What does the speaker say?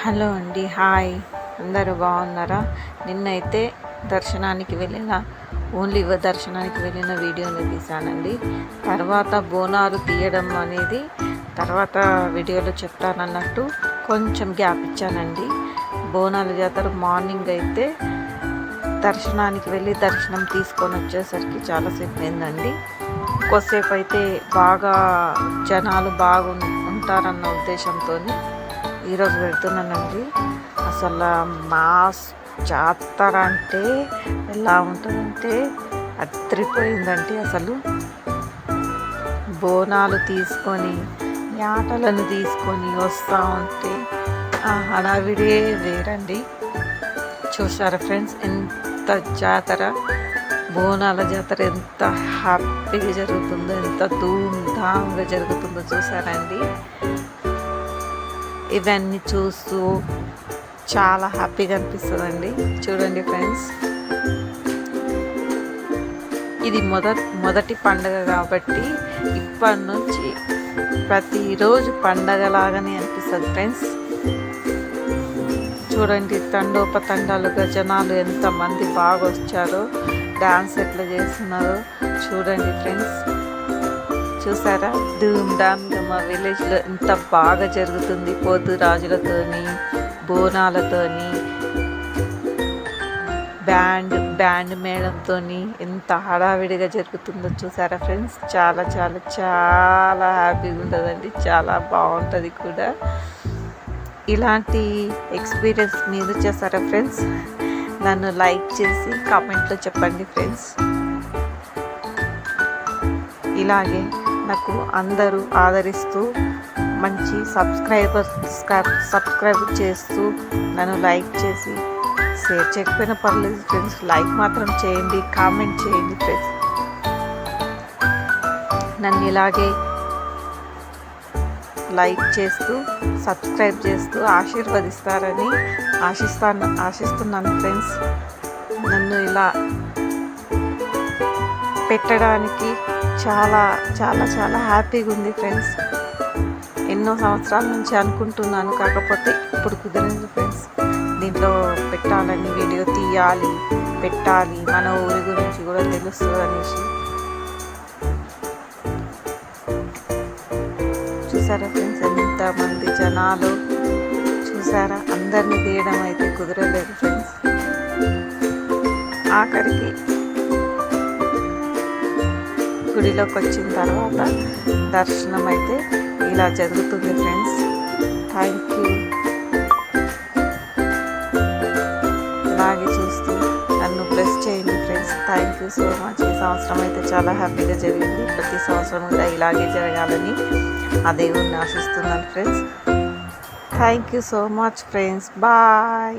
Hello అండి, hi. అందరూ బాగున్నారా? నిన్నైతే దర్శనానికి వెళ్ళిన దర్శనానికి వెళ్ళిన వీడియోని తీశానండి. తర్వాత బోనాలు తీయడం అనేది తర్వాత వీడియోలో చెప్తానన్నట్టు కొంచెం గ్యాప్ ఇచ్చానండి. బోనాల జాతర మార్నింగ్ అయితే దర్శనానికి వెళ్ళి దర్శనం తీసుకొని వచ్చేసరికి చాలాసేపు అయిందండి. కొద్దిసేపు అయితే బాగా జనాలు ఉంటారన్న ఉద్దేశంతో ఈరోజు పెడుతున్నానండి. అసలు మాస్ జాతర అంటే ఎలా ఉంటుందంటే అదిరిపోయిందండి. అసలు బోనాలు తీసుకొని యాటలను తీసుకొని వస్తూ ఉంటే ఆ హడావిడే వేరండి. చూసారా ఫ్రెండ్స్, ఎంత జాతర, బోనాల జాతర ఎంత హ్యాపీగా జరుగుతుందో, ఎంత ధూమ్ధామ్గా జరుగుతుందో చూసారండి. ఇవన్నీ చూస్తూ చాలా హ్యాపీగా అనిపిస్తుందండి. చూడండి ఫ్రెండ్స్, ఇది మొదటి పండగ కాబట్టి ఇప్పటి నుంచి ప్రతిరోజు పండగలాగానే అనిపిస్తుంది ఫ్రెండ్స్. చూడండి, తండోపతండాలుగా జనాలు ఎంతమంది బాగా వచ్చారో, డాన్స్ ఎట్లా చేస్తున్నారో చూడండి ఫ్రెండ్స్. చూసారా, ధూమ్ధామ్గా మా విలేజ్లో ఎంత బాగా జరుగుతుంది. పోతురాజులతోని, బోనాలతోని, బ్యాండ్ మేళంతో ఎంత హడావిడిగా జరుగుతుందో చూసారా ఫ్రెండ్స్. చాలా చాలా చాలా హ్యాపీగా ఉంటుందండి, చాలా బాగుంటుంది కూడా. ఇలాంటి ఎక్స్పీరియన్స్ మీరు చేస్తారా ఫ్రెండ్స్? నన్ను లైక్ చేసి కామెంట్లో చెప్పండి ఫ్రెండ్స్. ఇలాగే నాకు అందరూ ఆదరిస్తూ మంచి సబ్స్క్రైబ్ చేస్తూ నన్ను లైక్ చేసి, షేర్ చేయకపోయినా పర్లేదు ఫ్రెండ్స్, లైక్ మాత్రం చేయండి, కామెంట్ చేయండి ఫ్రెండ్స్. నన్ను ఇలాగే లైక్ చేస్తూ సబ్స్క్రైబ్ చేస్తూ ఆశీర్వదిస్తారని ఆశిస్తున్నాను ఫ్రెండ్స్. నన్ను ఇలా పెట్టడానికి చాలా చాలా చాలా హ్యాపీగా ఉంది ఫ్రెండ్స్. ఎన్నో సంవత్సరాల నుంచి అనుకుంటున్నాను, కాకపోతే ఇప్పుడు కుదిరింది ఫ్రెండ్స్. దీంట్లో పెట్టాలని, వీడియో తీయాలి, పెట్టాలి, మన ఊరి గురించి కూడా తెలుస్తుంది అనేసి. చూసారా ఫ్రెండ్స్, ఎంతమంది జనాలు చూసారా. అందరినీ తీయడం అయితే కుదరలేదు ఫ్రెండ్స్. ఆఖరికి గుడిలోకి వచ్చిన తర్వాత దర్శనం అయితే ఇలా జరుగుతుంది ఫ్రెండ్స్. Thank you. ఇలాగే చూస్తూ నన్ను బ్లెస్ చేయండి friends. Thank you so much. ఈ సంవత్సరం అయితే చాలా హ్యాపీగా జరిగింది. ప్రతి సంవత్సరం కూడా ఇలాగే జరగాలని ఆ దేవుణ్ణి ఆశిస్తున్నాను friends. Thank you so much friends. Bye.